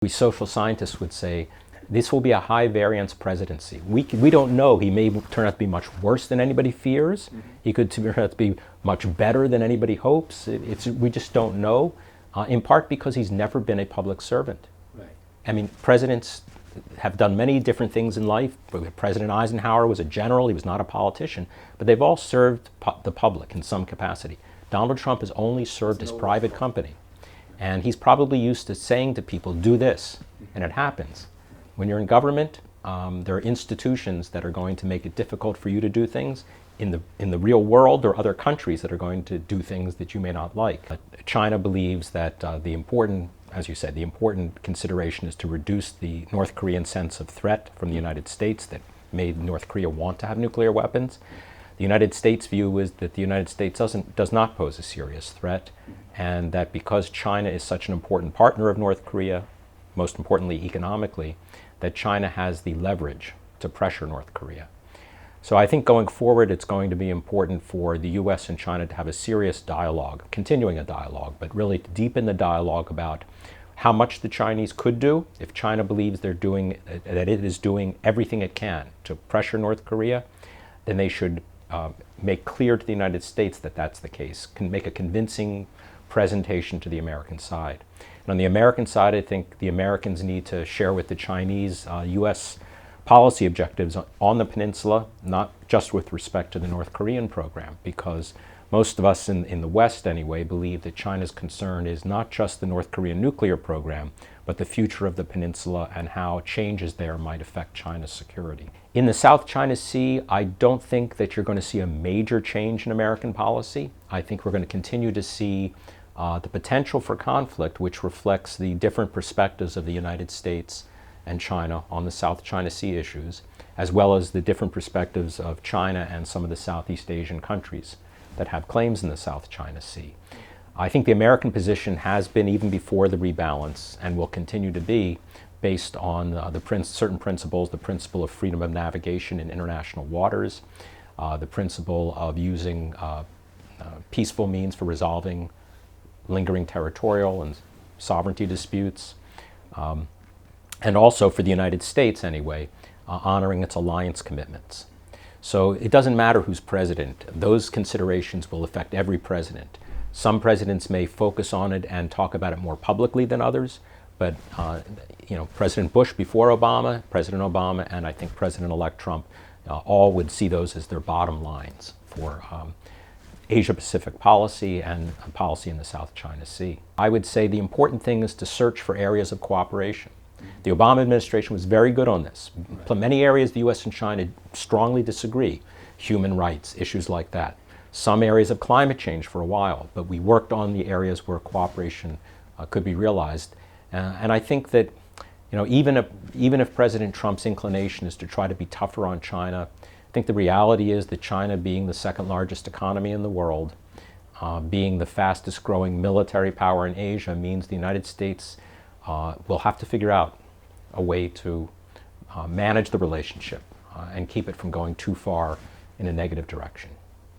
We social scientists would say this will be a high variance presidency. We don't know. He may turn out to be much worse than anybody fears. He could turn out to be much better than anybody hopes. We just don't know, in part because he's never been a public servant. Right. I mean, presidents have done many different things in life. President Eisenhower was a general. He was not a politician. But they've all served the public in some capacity. Donald Trump has only served his private company. And he's probably used to saying to people, do this, and it happens. When you're in government, there are institutions that are going to make it difficult for you to do things in the real world, or other countries that are going to do things that you may not like. China believes that the important, as you said, the important consideration is to reduce the North Korean sense of threat from the United States that made North Korea want to have nuclear weapons. The United States' view is that the United States does not pose a serious threat, and that because China is such an important partner of North Korea, most importantly economically, that China has the leverage to pressure North Korea. So I think going forward, it's going to be important for the U.S. and China to have a serious dialogue, continuing a dialogue, but really to deepen the dialogue about how much the Chinese could do. If China believes that it is doing everything it can to pressure North Korea, then they should make clear to the United States that that's the case, can make a convincing presentation to the American side. And on the American side, I think the Americans need to share with the Chinese U.S. policy objectives on the peninsula, not just with respect to the North Korean program, because most of us in the West anyway believe that China's concern is not just the North Korean nuclear program, but the future of the peninsula and how changes there might affect China's security. In the South China Sea, I don't think that you're going to see a major change in American policy. I think we're going to continue to see the potential for conflict, which reflects the different perspectives of the United States and China on the South China Sea issues, as well as the different perspectives of China and some of the Southeast Asian countries that have claims in the South China Sea. I think the American position has been, even before the rebalance, and will continue to be, based on certain principles, the principle of freedom of navigation in international waters, the principle of using peaceful means for resolving lingering territorial and sovereignty disputes, and also for the United States anyway, honoring its alliance commitments. So it doesn't matter who's president. Those considerations will affect every president. Some presidents may focus on it and talk about it more publicly than others, but President Bush before Obama, President Obama, and I think President-elect Trump all would see those as their bottom lines for Asia-Pacific policy and policy in the South China Sea. I would say the important thing is to search for areas of cooperation. The Obama administration was very good on this. Many areas the U.S. and China strongly disagree. Human rights, issues like that. Some areas of climate change for a while, but we worked on the areas where cooperation could be realized. And I think that even if President Trump's inclination is to try to be tougher on China, I think the reality is that China, being the second largest economy in the world, being the fastest growing military power in Asia, means the United States will have to figure out a way to manage the relationship and keep it from going too far in a negative direction.